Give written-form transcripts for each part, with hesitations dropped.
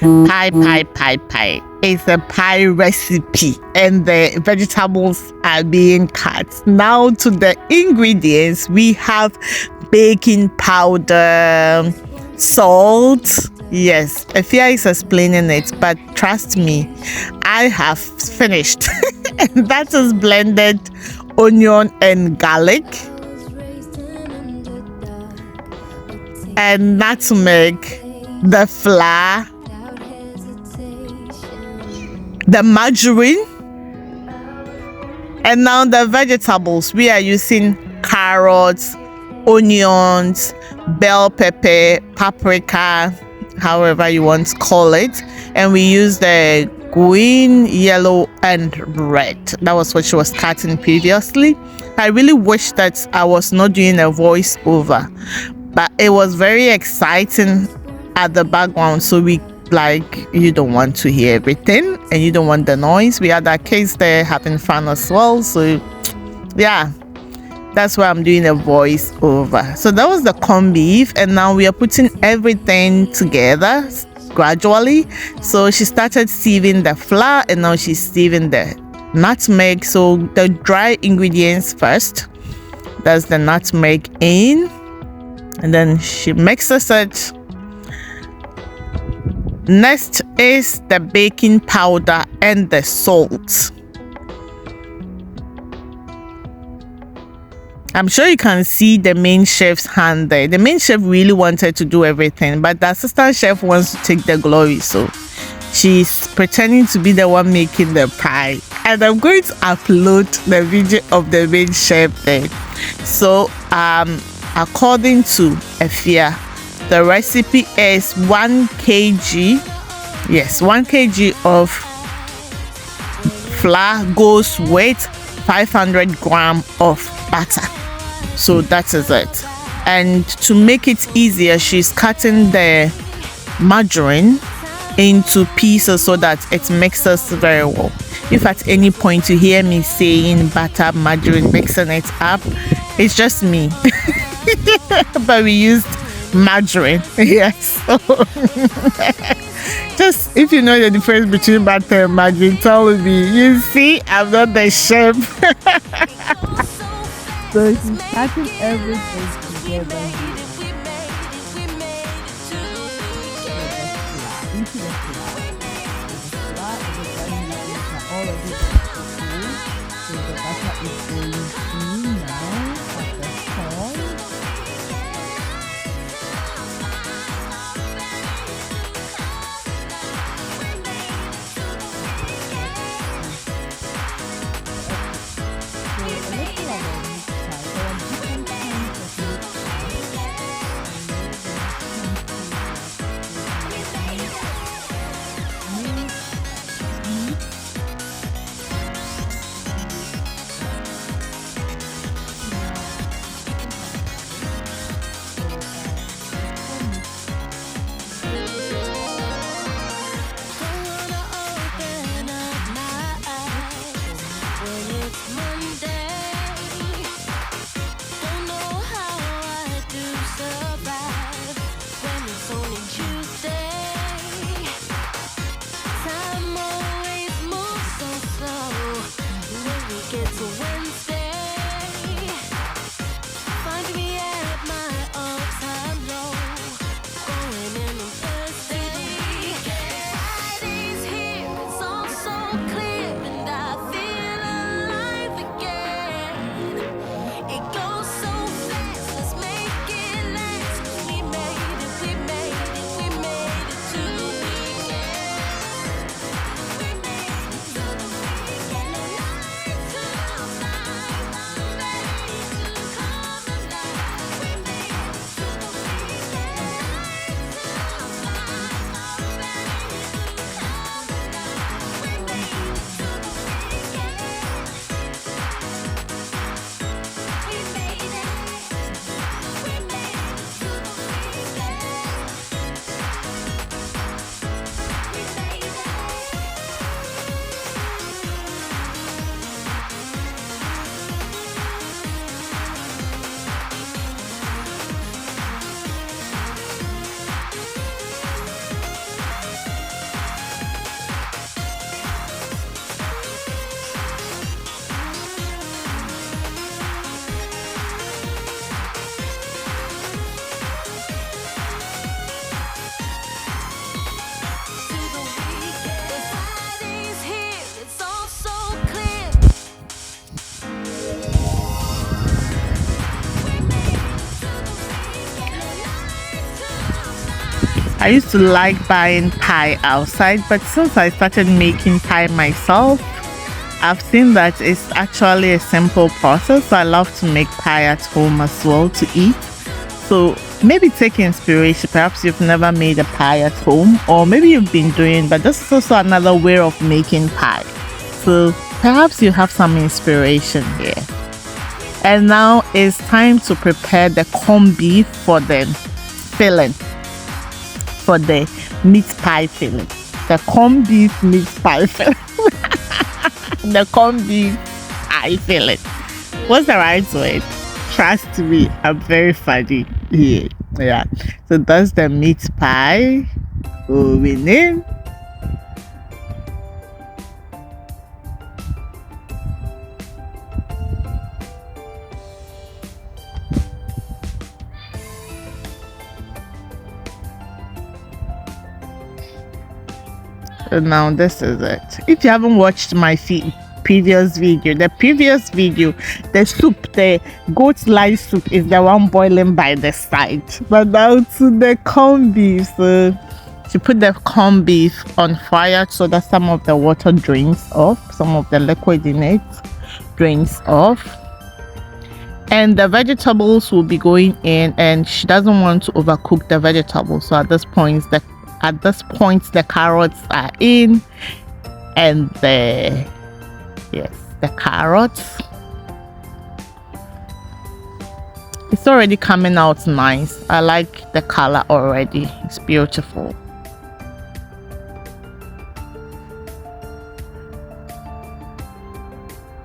Pie. It's a pie recipe, and the vegetables are being cut. Now to the ingredients, we have baking powder, salt. Yes, Afia is explaining it, but trust me, I have finished. And that is blended onion and garlic, and nutmeg, the flour, the margarine, and now the vegetables. We are using carrots, onions, bell pepper, paprika, however you want to call it, and we use the green, yellow, and red. That was what she was cutting previously. I really wish that I was not doing a voiceover, but it was very exciting at the background, so you don't want to hear everything and you don't want the noise. We had our kids there having fun as well, so yeah, that's why I'm doing a voice over. So that was the corned beef, and now we are putting everything together gradually. So she started sieving the flour, and now she's sieving the nutmeg. So the dry ingredients first, that's the nutmeg in, and then she mixes it. Next is the baking powder and the salt. I'm sure you can see the main chef's hand there. The main chef really wanted to do everything, but the assistant chef wants to take the glory, so she's pretending to be the one making the pie. And I'm going to upload the video of the main chef there. So according to Afia, the recipe is 1 kg. Yes, 1 kg of flour goes with 500 grams of butter. So that is it. And to make it easier, she's cutting the margarine into pieces so that it mixes very well. If at any point you hear me saying butter, margarine, mixing it up, it's just me. But we used margarine. Yes. Just if you know the difference between butter and margarine, tell me. You see, I'm not the chef. So she's cutting everything together. I used to like buying pie outside, but since I started making pie myself, I've seen that it's actually a simple process. So I love to make pie at home as well to eat. So maybe take inspiration. Perhaps you've never made a pie at home, or maybe you've been doing, but this is also another way of making pie. So perhaps you have some inspiration here. And now it's time to prepare the corned beef for the filling, for the meat pie filling. The corned beef meat pie filling. The corned beef pie filling. What's the right word? Trust me, I'm very funny. Yeah. So that's the meat pie going in. So now this is it. If you haven't watched my previous video, the soup, the goat lice soup is the one boiling by the side. But now to the corned beef. So you put the corned beef on fire so that some of the water drains off, some of the liquid in it drains off. And the vegetables will be going in, and she doesn't want to overcook the vegetables. So at this point the carrots are in, and the carrots, it's already coming out nice. I like the color already, it's beautiful.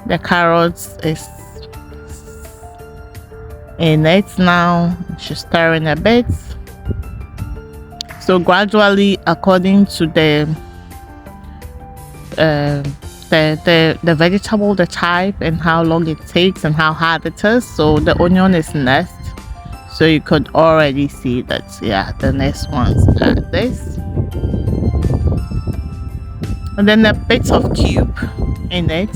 The carrots is in it now. She's stirring a bit. So gradually, according to the vegetable, the type, and how long it takes and how hard it is. So the onion is next. So you could already see that, yeah, the next ones are this. And then a bit of cube in it.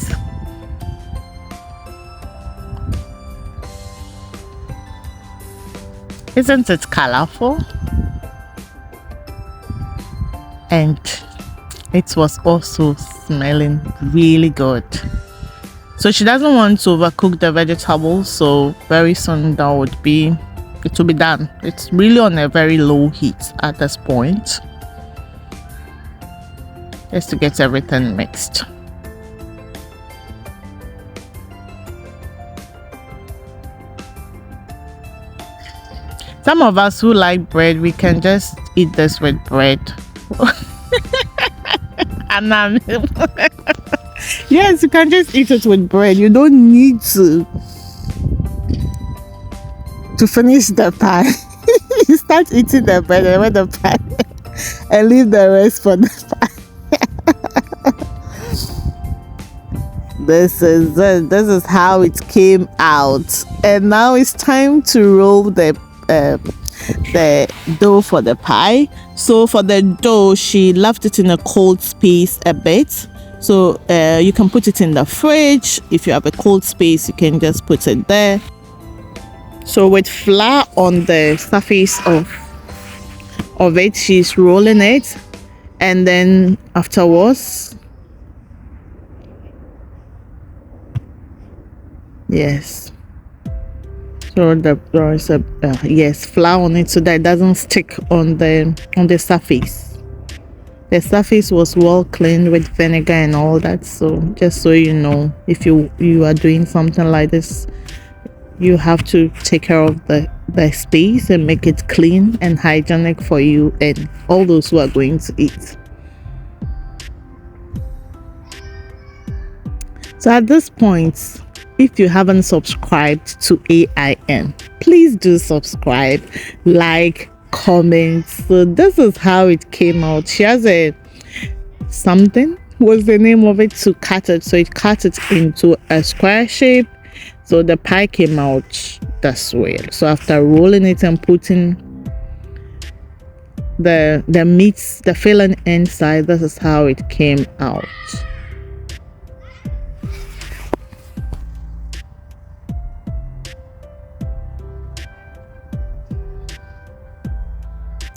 Isn't it colorful? And it was also smelling really good. So she doesn't want to overcook the vegetables, so very soon it will be done. It's really on a very low heat at this point, just to get everything mixed. Some of us who like bread, we can just eat this with bread. Yes, you can just eat it with bread. You don't need to finish the pie. You start eating the bread and with the pie and leave the rest for the pie. This is how it came out. And now it's time to roll the dough for the pie. So for the dough, she left it in a cold space a bit. So you can put it in the fridge. If you have a cold space, you can just put it there. So with flour on the surface of it, she's rolling it, and then afterwards, yes. So there is a flour on it so that it doesn't stick on the surface. The surface was well cleaned with vinegar and all that. So just so you know, if you are doing something like this, you have to take care of the space and make it clean and hygienic for you and all those who are going to eat. So at this point, if you haven't subscribed to AIN, please do subscribe, like, comment. So this is how it came out. She has something was the name of it to cut it. So it cut it into a square shape. So the pie came out this way. So after rolling it and putting the meats, the filling inside, this is how it came out.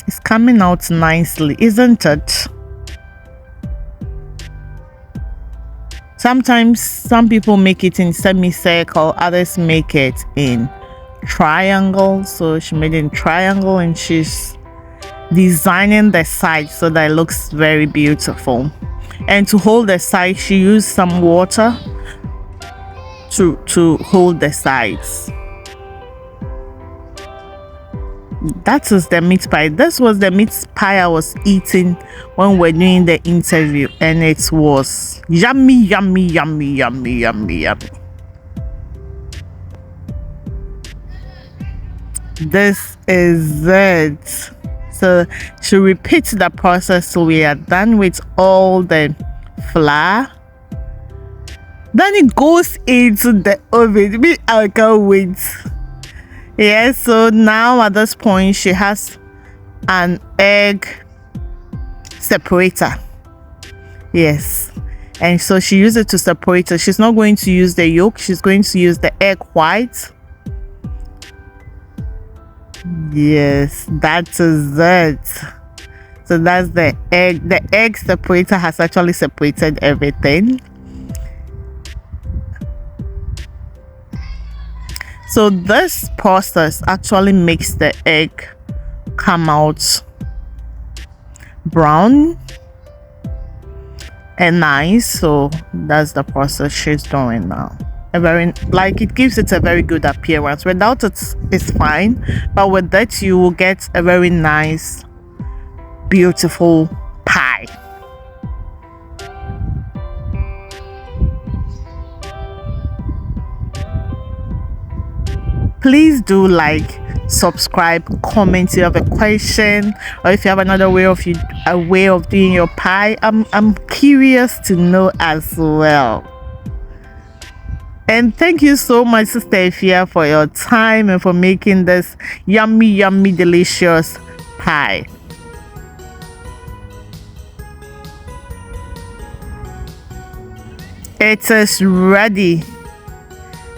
It's coming out nicely, isn't it? Sometimes some people make it in semicircle, others make it in triangle. So she made it in triangle and she's designing the side so that it looks very beautiful. And to hold the side, she used some water to hold the sides. That is the meat pie. This was the meat pie I was eating when we're doing the interview, and it was yummy, yummy, yummy, yummy, yummy, yummy. This is it. So she repeats the process till we are done with all the flour. Then it goes into the oven. I can't wait. Yeah, so now at this point she has an egg separator. Yes, and so she uses it to separate it. She's not going to use the yolk, she's going to use the egg white. Yes, that is it. So that's the egg. The egg separator has actually separated everything. So this process actually makes the egg come out brown and nice. So that's the process she's doing now. It gives it a very good appearance. Without it, it's fine, but with that you will get a very nice, beautiful pie. Please do like, subscribe, comment if you have a question, or if you have another way of doing your pie. I'm curious to know as well. And thank you so much, Sister Ifia, for your time and for making this yummy, yummy, delicious pie. It is ready.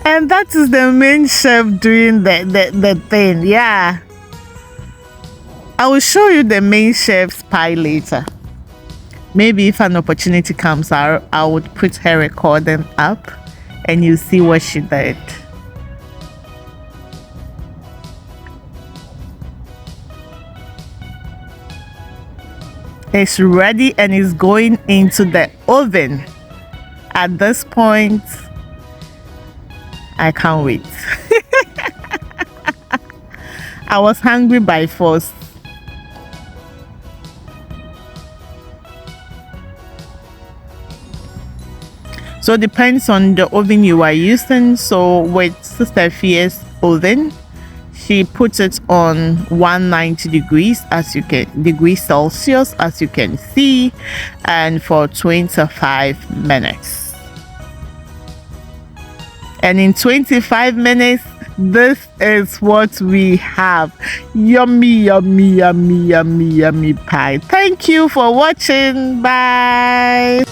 And that is the main chef doing the thing. Yeah, I will show you the main chef's pie later. Maybe if an opportunity comes, I would put her recording up and you see what she did. It's ready and it's going into the oven. At this point, I can't wait. I was hungry by force. So it depends on the oven you are using. So with Sister Fia's oven, she puts it on 190 degrees degrees Celsius, as you can see, and for 25 minutes. And in 25 minutes, this is what we have. Yummy, yummy, yummy, yummy, yummy pie. Thank you for watching. Bye.